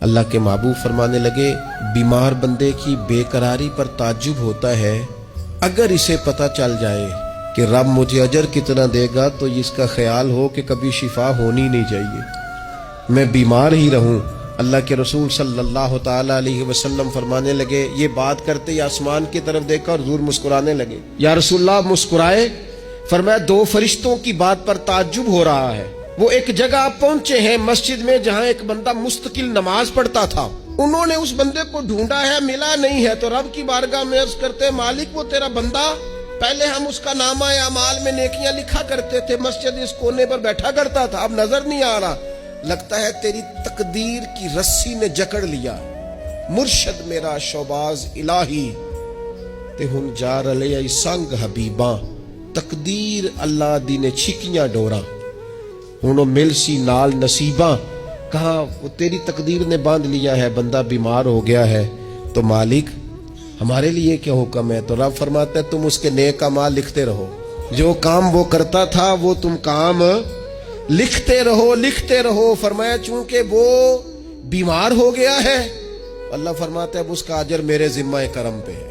اللہ کے محبوب فرمانے لگے بیمار بندے کی بے قراری پر تعجب ہوتا ہے، اگر اسے پتہ چل جائے کہ رب مجھے اجر کتنا دے گا تو اس کا خیال ہو کہ کبھی شفا ہونی نہیں چاہیے، میں بیمار ہی رہوں۔ اللہ کے رسول صلی اللہ تعالی علیہ وسلم فرمانے لگے، یہ بات کرتے ہی آسمان کی طرف دیکھا اور حضور مسکرانے لگے۔ یا رسول اللہ مسکرائے؟ فرمایا دو فرشتوں کی بات پر تعجب ہو رہا ہے۔ وہ ایک جگہ پہنچے ہیں مسجد میں جہاں ایک بندہ مستقل نماز پڑھتا تھا، انہوں نے اس بندے کو ڈھونڈا ہے، ملا نہیں ہے، تو رب کی بارگاہ میں عرض کرتے مالک وہ تیرا بندہ، پہلے ہم اس کا نامہ اعمال میں نیکیاں لکھا کرتے تھے، مسجد اس کونے پر بیٹھا کرتا تھا، اب نظر نہیں آ رہا، لگتا ہے تیری تقدیر کی رسی نے جکڑ لیا، مرشد میرا شوباز الہی تے ہن جا رلے سنگ حبیباں، تقدیر اللہ دی نے چھکیاں ڈوراں، ہونو مل سی نال نصیباں، کہاں وہ تیری تقدیر نے باندھ لیا ہے، بندہ بیمار ہو گیا ہے، تو مالک ہمارے لیے کیا حکم ہے؟ تو رب فرماتا ہے تم اس کے نیک اعمال لکھتے رہو، جو کام وہ کرتا تھا وہ تم کام لکھتے رہو لکھتے رہو۔ فرمایا چونکہ وہ بیمار ہو گیا ہے، اللہ فرماتا ہے اب اس کا اجر میرے ذمہ کرم پہ ہے۔